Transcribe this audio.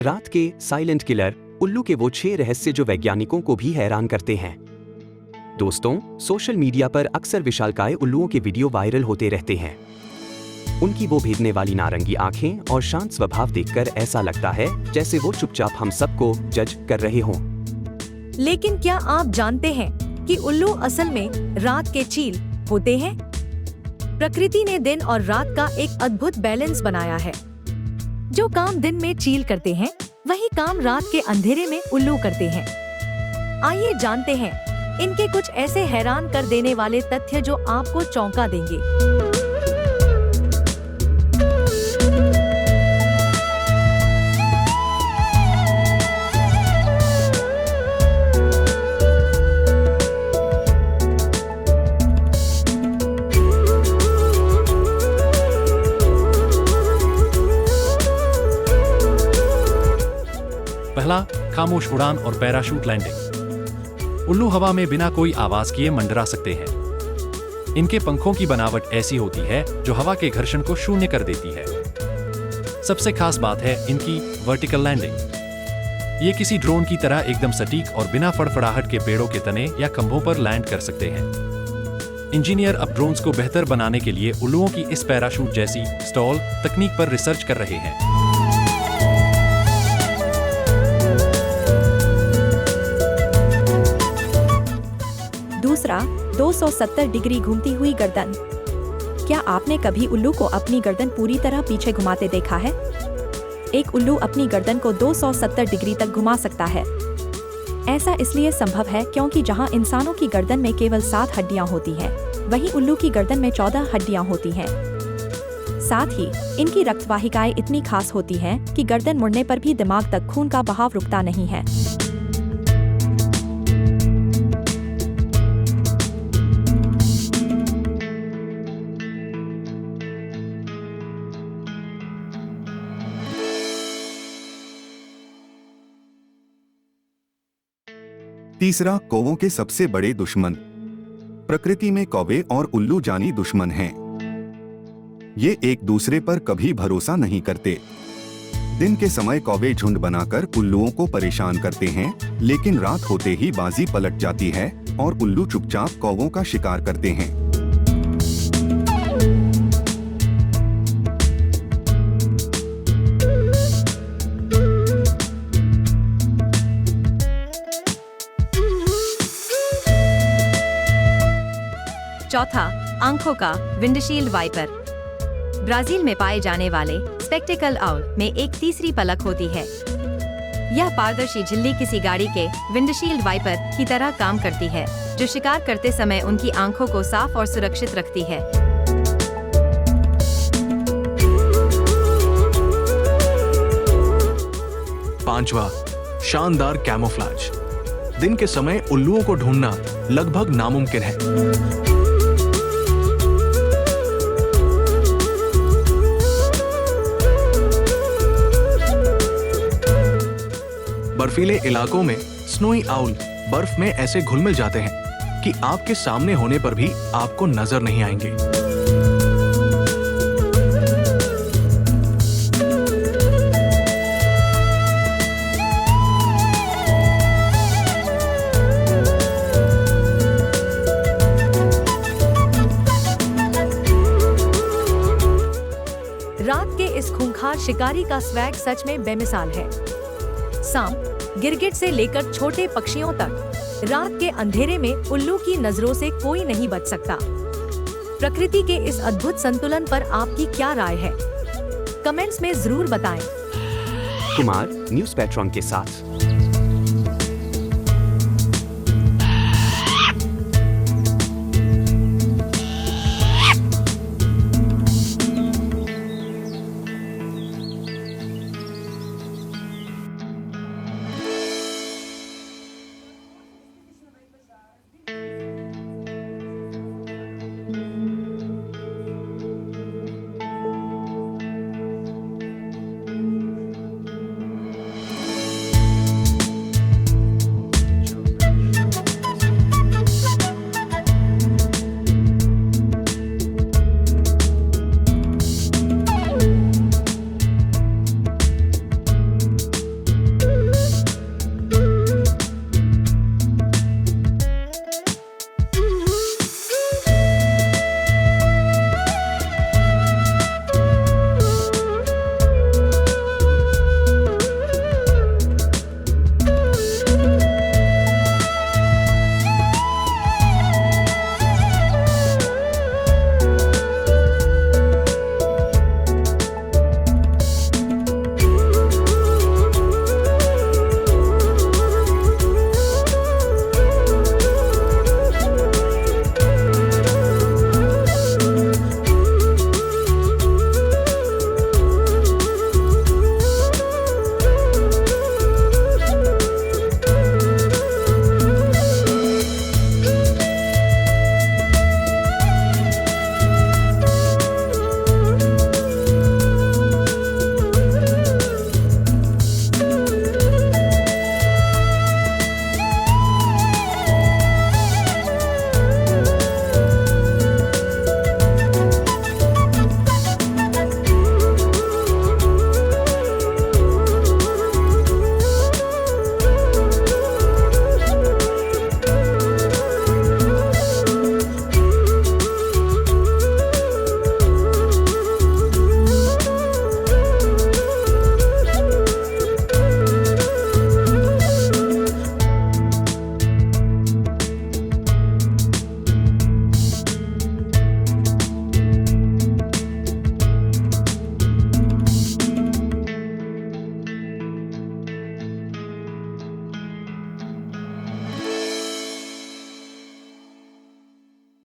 रात के silent killer उल्लू के वो 6 रहस्य जो वैज्ञानिकों को भी हैरान करते हैं। दोस्तों, सोशल मीडिया पर अक्सर विशालकाय उल्लुओं के वीडियो वायरल होते रहते हैं। उनकी वो भेदने वाली नारंगी आंखें और शांत स्वभाव देखकर ऐसा लगता है जैसे वो चुपचाप हम सबको जज कर रहे हों। लेकिन क्या आप जानते हैं कि उल्लू असल में रात के चील होते हैं? प्रकृति ने दिन और रात का एक अद्भुत बैलेंस बनाया है। जो काम दिन में चील करते हैं, वही काम रात के अंधेरे में उल्लू करते हैं। आइए जानते हैं इनके कुछ ऐसे हैरान कर देने वाले तथ्य जो आपको चौंका देंगे। पहला, खामोश उड़ान और पैराशूट लैंडिंग। उल्लू हवा में बिना कोई आवाज किए मंडरा सकते हैं। इनके पंखों की बनावट ऐसी होती है जो हवा के घर्षण को शून्य कर देती है। सबसे खास बात है इनकी वर्टिकल लैंडिंग। ये किसी ड्रोन की तरह एकदम सटीक और बिना फड़फड़ाहट के पेड़ों के तने या खंभों पर लैंड कर सकते हैं। इंजीनियर अब ड्रोन्स को बेहतर बनाने के लिए उल्लुओं की इस पैराशूट जैसी स्टॉल तकनीक पर रिसर्च कर रहे हैं। दूसरा, 270 डिग्री घूमती हुई गर्दन। क्या आपने कभी उल्लू को अपनी गर्दन पूरी तरह पीछे घुमाते देखा है? एक उल्लू अपनी गर्दन को 270 डिग्री तक घुमा सकता है। ऐसा इसलिए संभव है क्योंकि जहां इंसानों की गर्दन में केवल 7 हड्डियां होती हैं, वहीं उल्लू की गर्दन में 14 हड्डियां होती हैं। साथ ही इनकी रक्तवाहिकाएं इतनी खास होती हैं कि गर्दन मुड़ने पर भी दिमाग तक खून का बहाव रुकता नहीं है। तीसरा, कौवों के सबसे बड़े दुश्मन। प्रकृति में कौवे और उल्लू जानी दुश्मन हैं। ये एक दूसरे पर कभी भरोसा नहीं करते। दिन के समय कौवे झुंड बनाकर उल्लुओं को परेशान करते हैं, लेकिन रात होते ही बाजी पलट जाती है और उल्लू चुपचाप कौवों का शिकार करते हैं। चौथा, आंखों का विंडशील्ड वाइपर। ब्राजील में पाए जाने वाले स्पेक्टिकल आउल में एक तीसरी पलक होती है। यह पारदर्शी झिल्ली किसी गाड़ी के विंडशील्ड वाइपर की तरह काम करती है, जो शिकार करते समय उनकी आंखों को साफ और सुरक्षित रखती है। पांचवा, शानदार कैमोफ्लेज। दिन के समय उल्लुओं को ढूंढना लगभग नामुमकिन है। बर्फीले इलाकों में स्नोई आउल बर्फ में ऐसे घुल मिल जाते हैं कि आपके सामने होने पर भी आपको नजर नहीं आएंगे। रात के इस खूंखार शिकारी का स्वैग सच में बेमिसाल है। सांप, गिरगिट से लेकर छोटे पक्षियों तक रात के अंधेरे में उल्लू की नजरों से कोई नहीं बच सकता। प्रकृति के इस अद्भुत संतुलन पर आपकी क्या राय है? कमेंट्स में जरूर बताएं। कुमार न्यूज़ पैट्रॉन के साथ।